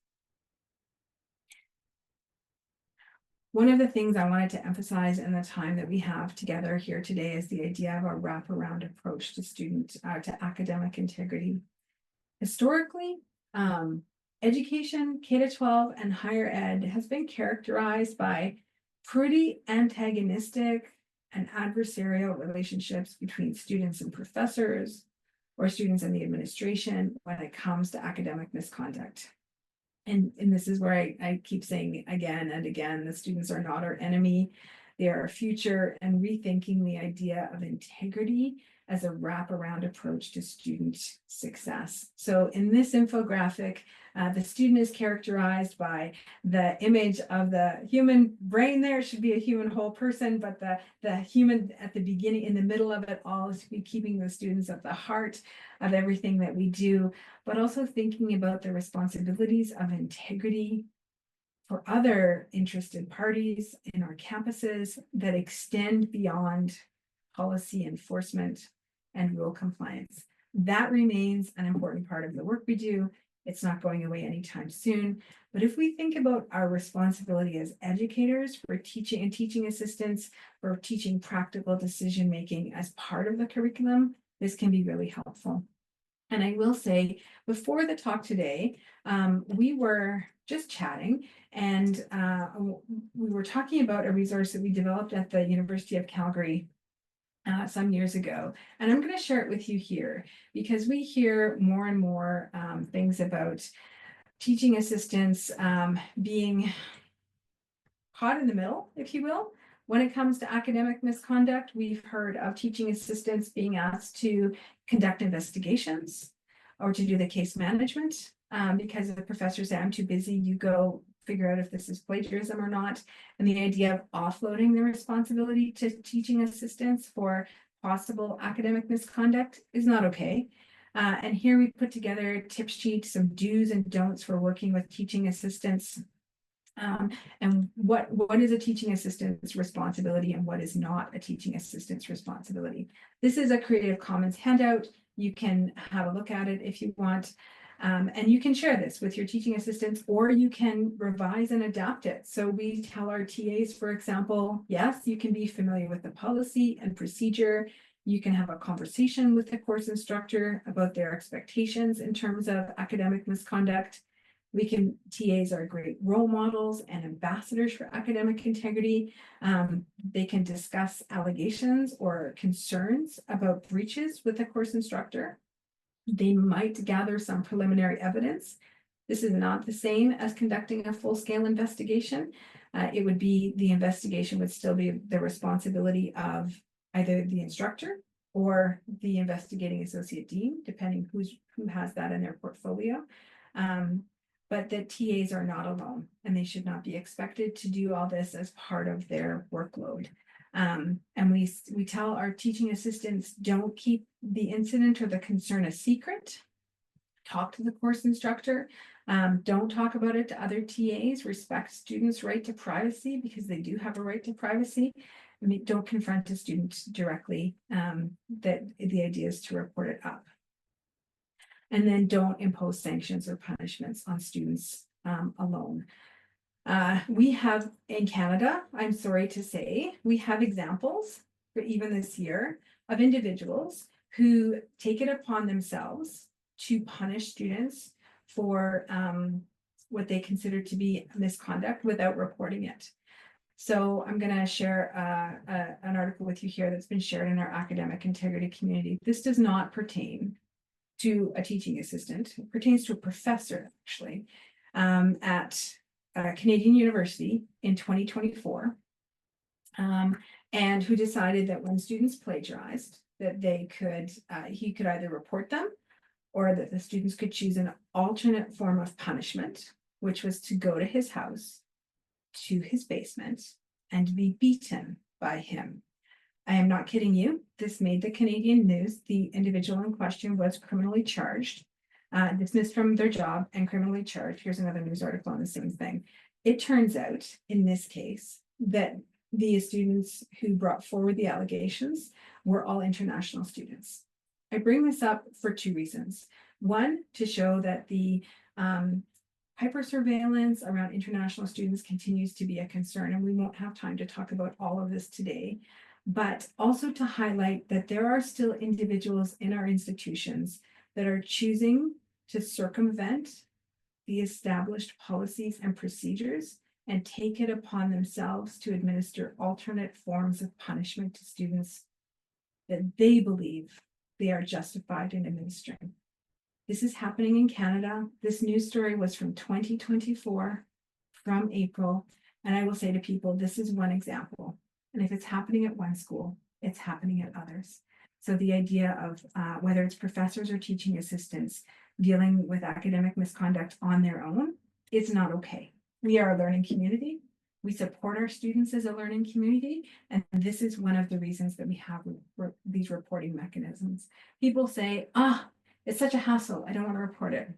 Speaker 3: One of the things I wanted to emphasize in the time that we have together here today is the idea of a wraparound approach to to academic integrity. Historically, education, K-12 and higher ed has been characterized by pretty antagonistic and adversarial relationships between students and professors, or students in the administration when it comes to academic misconduct. And this is where I keep saying again and again, the students are not our enemy. They are our future, and rethinking the idea of integrity as a wraparound approach to student success. So in this infographic, the student is characterized by the image of the human brain. There should be a human whole person, but the human at the beginning, in the middle of it all, is to be keeping the students at the heart of everything that we do, but also thinking about the responsibilities of integrity for other interested parties in our campuses that extend beyond policy enforcement and rule compliance. That remains an important part of the work we do. It's not going away anytime soon. But if we think about our responsibility as educators for teaching and teaching assistants, for teaching practical decision-making as part of the curriculum, this can be really helpful. And I will say, before the talk today, we were just chatting, and we were talking about a resource that we developed at the University of Calgary some years ago. And I'm going to share it with you here, because we hear more and more things about teaching assistants being caught in the middle, if you will. When it comes to academic misconduct, we've heard of teaching assistants being asked to conduct investigations or to do the case management because the professors say, I'm too busy, you go figure out if this is plagiarism or not. And the idea of offloading the responsibility to teaching assistants for possible academic misconduct is not okay. And here we put together a tip sheet, some do's and don'ts for working with teaching assistants. And what is a teaching assistant's responsibility and what is not a teaching assistant's responsibility. This is a Creative Commons handout. You can have a look at it if you want. And you can share this with your teaching assistants, or you can revise and adapt it. So we tell our TAs, for example, yes, you can be familiar with the policy and procedure. You can have a conversation with the course instructor about their expectations in terms of academic misconduct. TAs are great role models and ambassadors for academic integrity. They can discuss allegations or concerns about breaches with the course instructor. They might gather some preliminary evidence. This is not the same as conducting a full-scale investigation. The investigation would still be the responsibility of either the instructor or the investigating associate dean, depending who has that in their portfolio. But the TAs are not alone, and they should not be expected to do all this as part of their workload. And we tell our teaching assistants, don't keep the incident or the concern a secret. Talk to the course instructor. Don't talk about it to other TAs. Respect students' right to privacy, because they do have a right to privacy. I mean, don't confront a student directly. That the idea is to report it up. And then don't impose sanctions or punishments on students alone. We have in Canada, I'm sorry to say, we have examples for even this year of individuals who take it upon themselves to punish students for what they consider to be misconduct without reporting it. So I'm going to share an article with you here that's been shared in our academic integrity community. This does not pertain to a teaching assistant. It pertains to a professor, actually, at Canadian University in 2024, and who decided that when students plagiarized, that he could either report them, or that the students could choose an alternate form of punishment, which was to go to his house, to his basement, and be beaten by him. I am not kidding you. This made the Canadian news. The individual in question was criminally charged, dismissed from their job, and criminally charged. Here's another news article on the same thing. It turns out, in this case, that the students who brought forward the allegations were all international students. I bring this up for two reasons. One, to show that the hyper-surveillance around international students continues to be a concern, and we won't have time to talk about all of this today. But also to highlight that there are still individuals in our institutions that are choosing to circumvent the established policies and procedures and take it upon themselves to administer alternate forms of punishment to students that they believe they are justified in administering. This is happening in Canada. This news story was from 2024, from April. And I will say to people, this is one example. And if it's happening at one school, it's happening at others. So the idea of whether it's professors or teaching assistants dealing with academic misconduct on their own, it's not okay. We are a learning community. We support our students as a learning community. And this is one of the reasons that we have these reporting mechanisms. People say, it's such a hassle, I don't want to report it.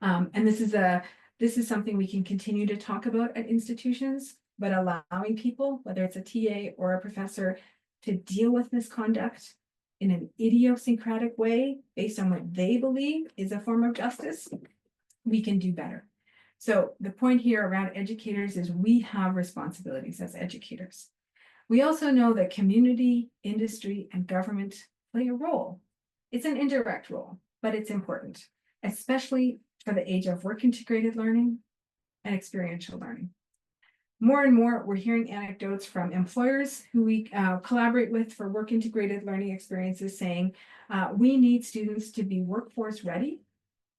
Speaker 3: And this is something we can continue to talk about at institutions, but allowing people, whether it's a TA or a professor, to deal with misconduct in an idiosyncratic way based on what they believe is a form of justice, we can do better. So the point here around educators is we have responsibilities as educators. We also know that community, industry, and government play a role. It's an indirect role, but it's important, especially for the age of work integrated learning and experiential learning. More and more, we're hearing anecdotes from employers who we collaborate with for work integrated learning experiences saying, we need students to be workforce ready,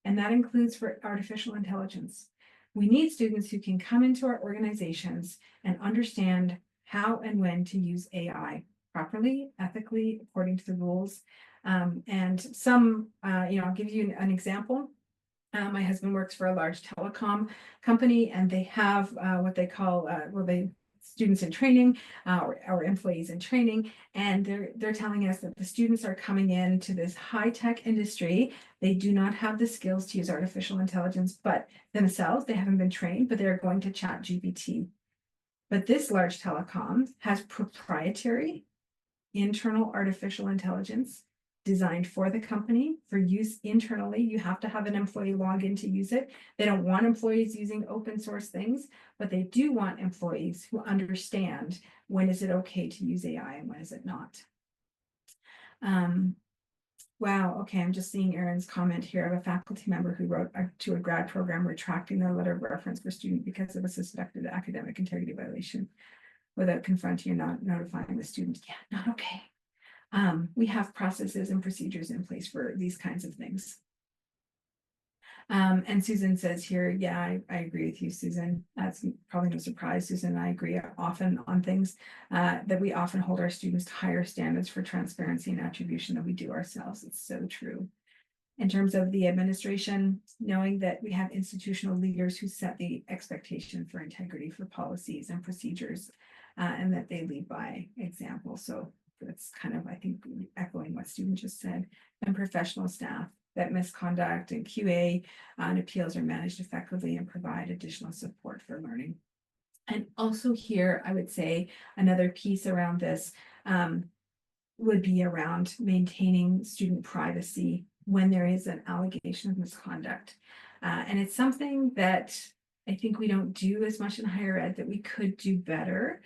Speaker 3: and that includes for artificial intelligence. We need students who can come into our organizations and understand how and when to use AI properly, ethically, according to the rules. And some, I'll give you an example. My husband works for a large telecom company, and they have what they call students in training or employees in training, and they're telling us that the students are coming into this high-tech industry. They do not have the skills to use artificial intelligence, but themselves, they haven't been trained, but they're going to ChatGPT. But this large telecom has proprietary internal artificial intelligence designed for the company for use internally. You have to have an employee log in to use it. They don't want employees using open source things, but they do want employees who understand when is it okay to use AI and when is it not. Wow, okay, I'm just seeing Erin's comment here of a faculty member who wrote to a grad program retracting their letter of reference for student because of a suspected academic integrity violation without confronting or not notifying the student. Yeah, not okay. We have processes and procedures in place for these kinds of things. And Susan says here, yeah, I agree with you, Susan. That's probably no surprise. Susan and I agree often on things that we often hold our students to higher standards for transparency and attribution than we do ourselves. It's so true. In terms of the administration, knowing that we have institutional leaders who set the expectation for integrity for policies and procedures, and that they lead by example. So that's kind of, I think, echoing what Stephen just said. And professional staff, that misconduct and QA and appeals are managed effectively and provide additional support for learning. And also here, I would say another piece around this would be around maintaining student privacy when there is an allegation of misconduct. And it's something that I think we don't do as much in higher ed that we could do better.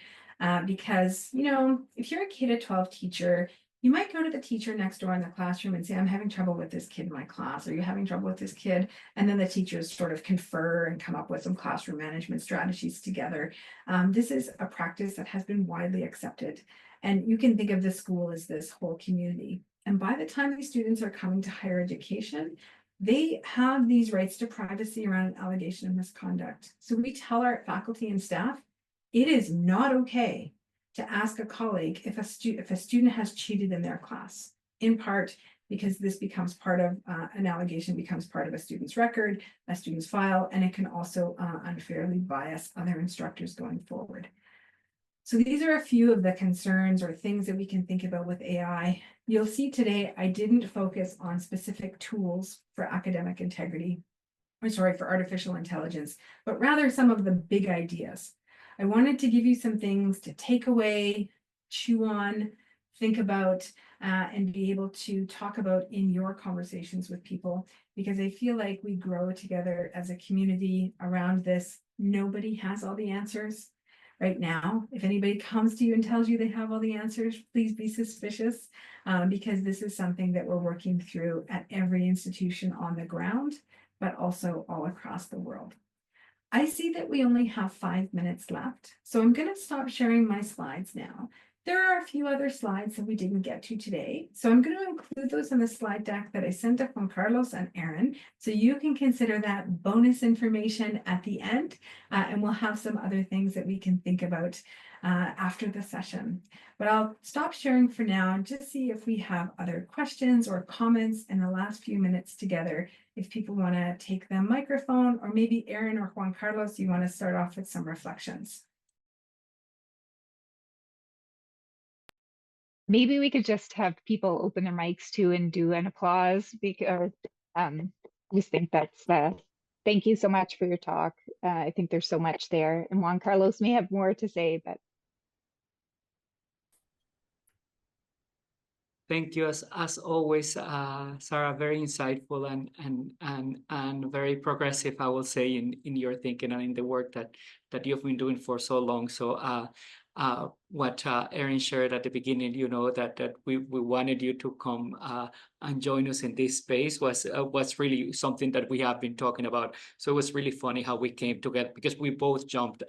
Speaker 3: Because, if you're a K-12 teacher, you might go to the teacher next door in the classroom and say, I'm having trouble with this kid in my class. Are you having trouble with this kid? And then the teachers sort of confer and come up with some classroom management strategies together. This is a practice that has been widely accepted. And you can think of the school as this whole community. And by the time these students are coming to higher education, they have these rights to privacy around an allegation of misconduct. So we tell our faculty and staff, it is not okay to ask a colleague if a student has cheated in their class, in part because this becomes part of an allegation, becomes part of a student's record, a student's file, and it can also unfairly bias other instructors going forward. So these are a few of the concerns or things that we can think about with AI. You'll see today, I didn't focus on specific tools for academic integrity, for artificial intelligence, but rather some of the big ideas. I wanted to give you some things to take away, chew on, think about, and be able to talk about in your conversations with people, because I feel like we grow together as a community around this. Nobody has all the answers right now. If anybody comes to you and tells you they have all the answers, please be suspicious, because this is something that we're working through at every institution on the ground, but also all across the world. I see that we only have 5 minutes left, so I'm going to stop sharing my slides now. There are a few other slides that we didn't get to today. So I'm going to include those in the slide deck that I sent to Juan Carlos and Aaron. So you can consider that bonus information at the end. And we'll have some other things that we can think about after the session. But I'll stop sharing for now and just see if we have other questions or comments in the last few minutes together. If people want to take the microphone, or maybe Aaron or Juan Carlos, you want to start off with some reflections.
Speaker 2: Maybe we could just have people open their mics too and do an applause, because I just think that's thank you so much for your talk. I think there's so much there, and Juan Carlos may have more to say, but
Speaker 1: Thank you, as always, Sarah. Very insightful and very progressive, I will say, in your thinking and in the work that you've been doing for so long. So what Aaron shared at the beginning, that we wanted you to come and join us in this space was really something that we have been talking about. So it was really funny how we came together, because we both jumped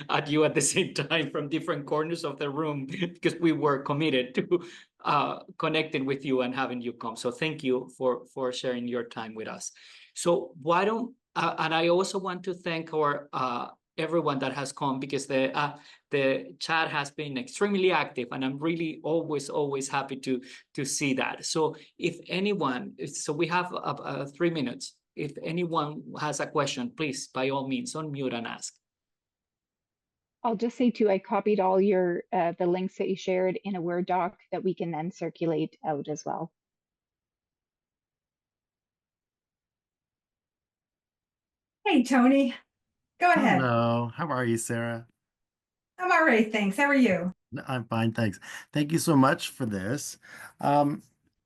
Speaker 1: at you at the same time from different corners of the room, because we were committed to connecting with you and having you come. So thank you for sharing your time with us. So why don't and I also want to thank our everyone that has come, because the chat has been extremely active, and I'm really always happy to see that. So if anyone, so we have 3 minutes. If anyone has a question, please, by all means, unmute and ask.
Speaker 2: I'll just say too, I copied all your the links that you shared in a Word doc that we can then circulate out as well.
Speaker 3: Hey, Tony, go ahead.
Speaker 4: Hello, how are you, Sarah?
Speaker 3: I'm all right, thanks. How are you?
Speaker 4: I'm fine, thanks. Thank you so much for this.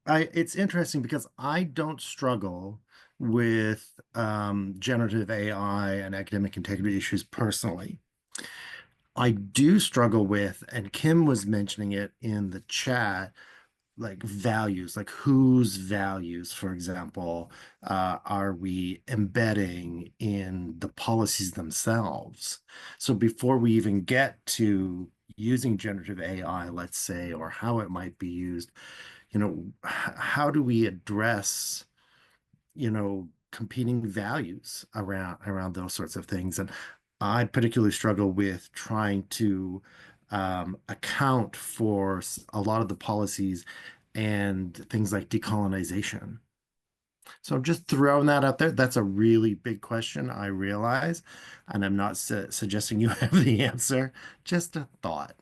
Speaker 4: It's interesting because I don't struggle with generative AI and academic integrity issues personally. I do struggle with, and Kim was mentioning it in the chat, like values, like whose values, for example, are we embedding in the policies themselves? So before we even get to using generative AI, let's say, or how it might be used, how do we address, competing values around those sorts of things? And I particularly struggle with trying to account for a lot of the policies and things like decolonization. So I'm just throwing that out there. That's a really big question, I realize, and I'm not suggesting you have the answer, just a thought.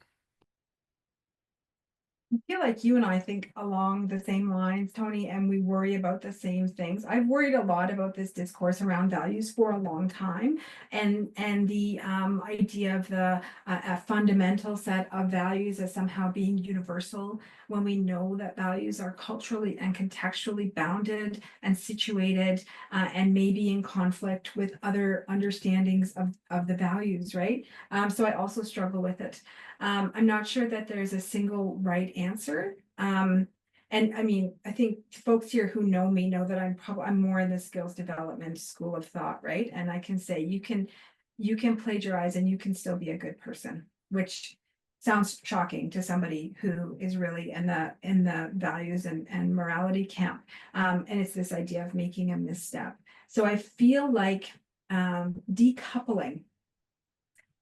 Speaker 3: I feel like you and I think along the same lines, Tony, and we worry about the same things. I've worried a lot about this discourse around values for a long time, and the idea of a fundamental set of values as somehow being universal, when we know that values are culturally and contextually bounded and situated, and maybe in conflict with other understandings of the values, right? So I also struggle with it. I'm not sure that there's a single right answer. And I mean, I think folks here who know me know that I'm more in the skills development school of thought, right? And I can say you can plagiarize and you can still be a good person, which sounds shocking to somebody who is really in the values and morality camp. And it's this idea of making a misstep. So I feel like decoupling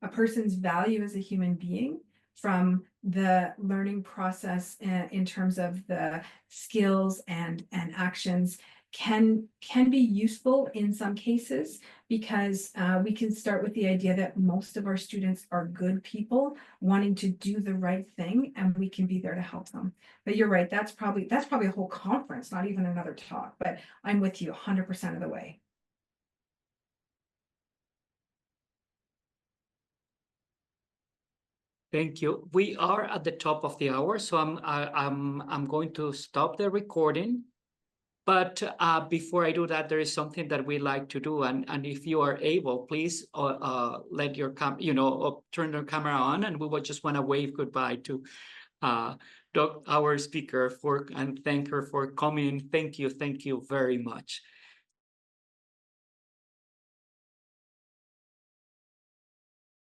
Speaker 3: a person's value as a human being from the learning process in terms of the skills and actions can be useful in some cases, because we can start with the idea that most of our students are good people wanting to do the right thing, and we can be there to help them. But you're right, that's probably a whole conference, not even another talk, but I'm with you 100% of the way.
Speaker 1: Thank you. We are at the top of the hour, so I'm going to stop the recording. But before I do that, there is something that we like to do, and if you are able, please let your turn the camera on, and we would just want to wave goodbye to our speaker and thank her for coming. Thank you very much.